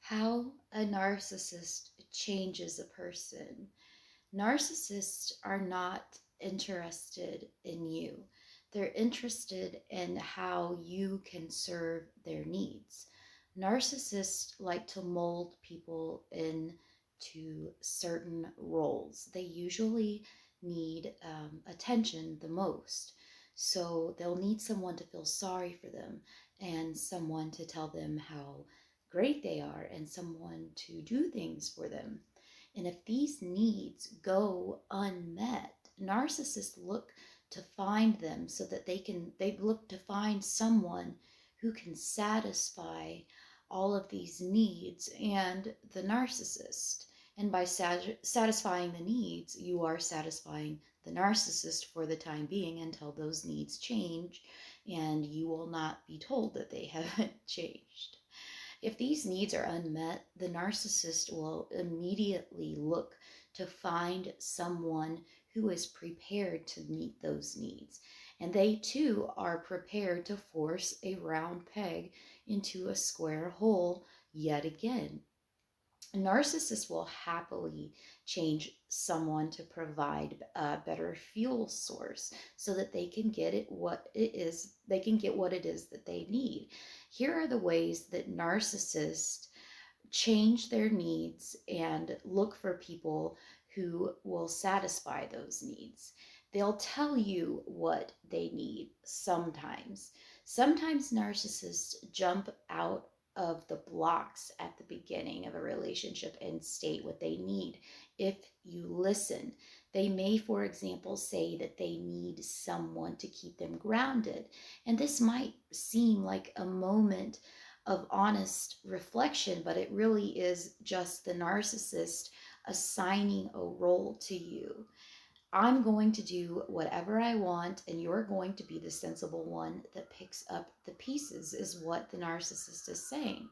How a narcissist changes a person. Narcissists are not interested in you. They're interested in how you can serve their needs. Narcissists like to mold people into certain roles. They usually need attention the most. So they'll need someone to feel sorry for them and someone to tell them how great they are and someone to do things for them. And if these needs go unmet, narcissists look to find them so that they look to find someone who can satisfy all of these needs and the narcissist. And by satisfying the needs, you are satisfying the narcissist for the time being until those needs change and you will not be told that they haven't changed. If these needs are unmet, the narcissist will immediately look to find someone who is prepared to meet those needs. And they too are prepared to force a round peg into a square hole yet again. A narcissist will happily change someone to provide a better fuel source so that they can get what it is that they need. Here are the ways that narcissists change their needs and look for people who will satisfy those needs. They'll tell you what they need sometimes. Sometimes narcissists jump out of the blocks at the beginning of a relationship and state what they need. If you listen, they may, for example, say that they need someone to keep them grounded. And this might seem like a moment of honest reflection, but it really is just the narcissist assigning a role to you. I'm going to do whatever I want, and you're going to be the sensible one that picks up the pieces, is what the narcissist is saying.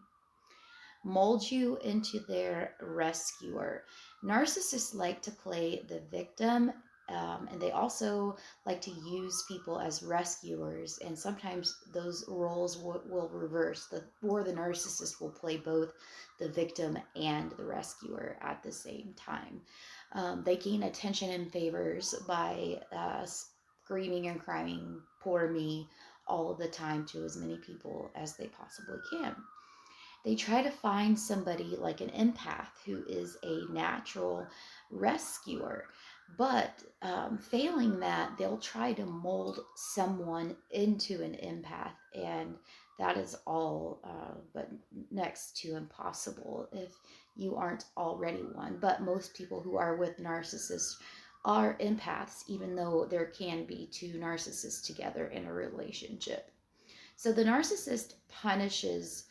Mold you into their rescuer. Narcissists like to play the victim, and they also like to use people as rescuers. And sometimes those roles will reverse, or the narcissist will play both the victim and the rescuer at the same time. They gain attention and favors by screaming and crying, "Poor me," all of the time to as many people as they possibly can. They try to find somebody like an empath who is a natural rescuer. But failing that, they'll try to mold someone into an empath. And that is all but next to impossible if you aren't already one. But most people who are with narcissists are empaths, even though there can be two narcissists together in a relationship. So the narcissist punishes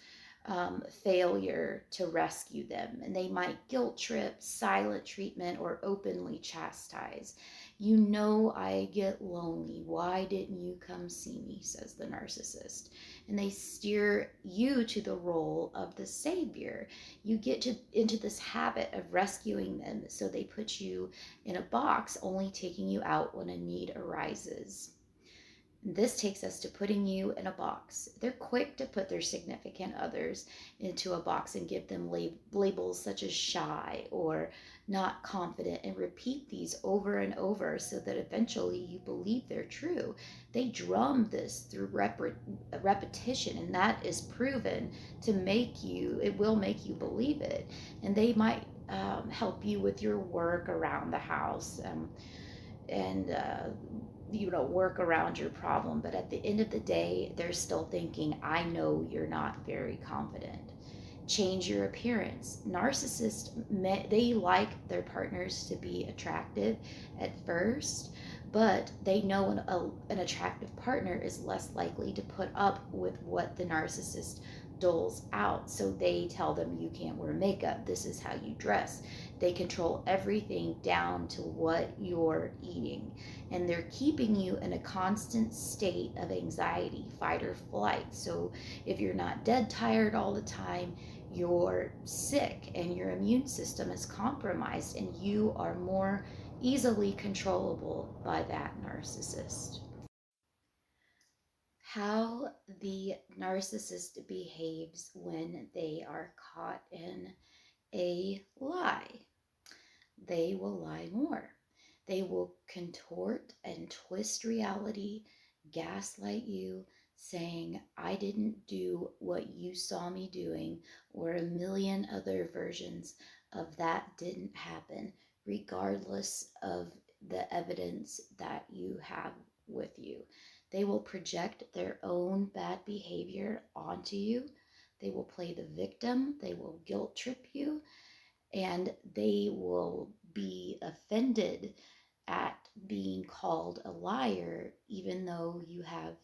failure to rescue them, and they might guilt trip, silent treatment, or openly chastise. "You know I get lonely. Why didn't you come see me?" says the narcissist. And they steer you to the role of the savior. You get into this habit of rescuing them, so they put you in a box, only taking you out when a need arises. This takes us to putting you in a box. They're quick to put their significant others into a box and give them labels such as shy or not confident, and repeat these over and over so that eventually you believe they're true. They drum this through repetition, and that is proven to it will make you believe it. And they might help you with your work around the house. And work around your problem, but at the end of the day they're still thinking, "I know you're not very confident." Change your appearance. Narcissists, they like their partners to be attractive at first, but they know an attractive partner is less likely to put up with what the narcissist doles out. So they tell them, "You can't wear makeup, this is how you dress." They control everything down to what you're eating, and they're keeping you in a constant state of anxiety, fight or flight. So if you're not dead tired all the time, you're sick and your immune system is compromised, and you are more easily controllable by that narcissist. How the narcissist behaves when they are caught in a lie. They will lie more. They will contort and twist reality, gaslight you, saying, I didn't do what you saw me doing, or a million other versions of that didn't happen, regardless of the evidence that you have with you. They will project their own bad behavior onto you. They will play the victim. They will guilt trip you, and they will be offended at being called a liar, even though you have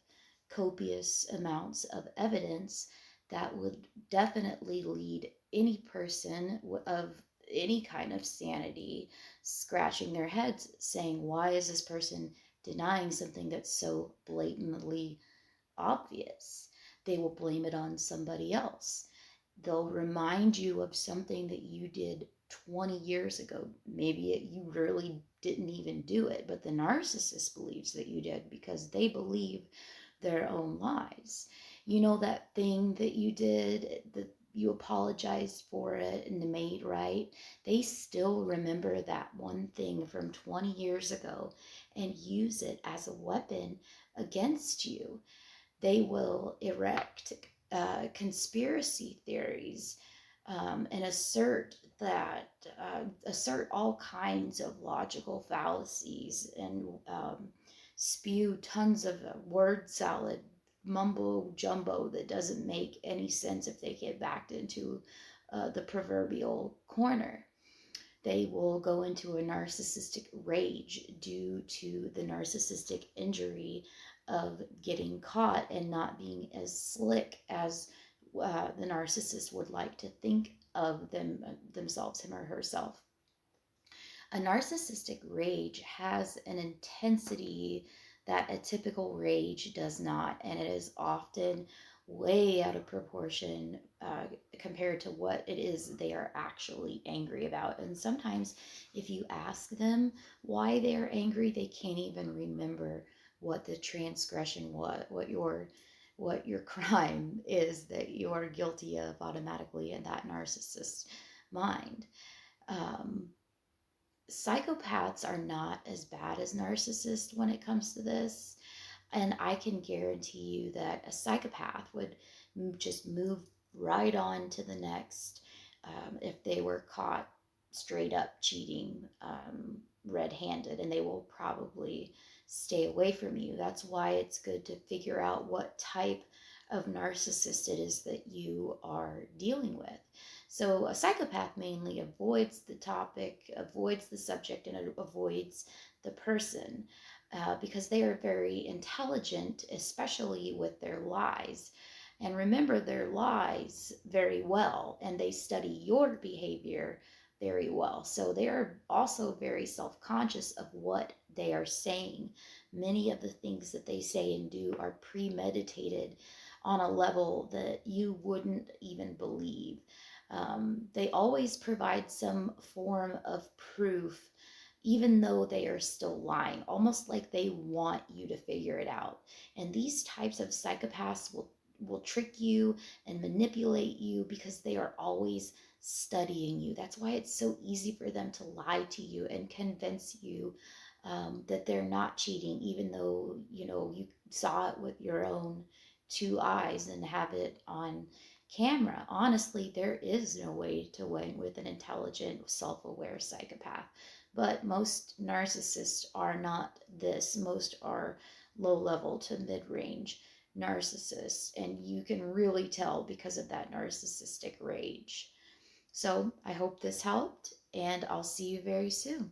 copious amounts of evidence that would definitely lead any person of any kind of sanity scratching their heads, saying, why is this person denying something that's so blatantly obvious? They will blame it on somebody else. They'll remind you of something that you did 20 years ago. Maybe you really didn't even do it, but the narcissist believes that you did because they believe their own lies. You know that thing that you did, that you apologized for it and made right? They still remember that one thing from 20 years ago and use it as a weapon against you. They will erect conspiracy theories, and assert all kinds of logical fallacies, and spew tons of word salad mumbo jumbo that doesn't make any sense if they get backed into the proverbial corner. They will go into a narcissistic rage due to the narcissistic injury of getting caught and not being as slick as the narcissist would like to think of themselves, him or herself. A narcissistic rage has an intensity that a typical rage does not, and it is often way out of proportion compared to what it is they are actually angry about. And sometimes, if you ask them why they are angry, they can't even remember what the transgression was, what your crime is that you're guilty of automatically in that narcissist's mind. Um, Psychopaths are not as bad as narcissists when it comes to this. And I can guarantee you that a psychopath would just move right on to the next if they were caught straight up cheating red handed, and they will probably stay away from you. That's why it's good to figure out what type of narcissist it is that you are dealing with. So a psychopath mainly avoids the topic, avoids the subject, and avoids the person because they are very intelligent, especially with their lies, and remember their lies very well, and they study your behavior very well. So they are also very self-conscious of what they are saying. Many of the things that they say and do are premeditated on a level that you wouldn't even believe. They always provide some form of proof, even though they are still lying, almost like they want you to figure it out. And these types of psychopaths will trick you and manipulate you because they are always studying you. That's why it's so easy for them to lie to you and convince you that they're not cheating, even though you saw it with your own two eyes and have it on camera. Honestly, there is no way to win with an intelligent, self-aware psychopath. But most narcissists are not this. Most are low level to mid range narcissists, and you can really tell because of that narcissistic rage. So I hope this helped, and I'll see you very soon.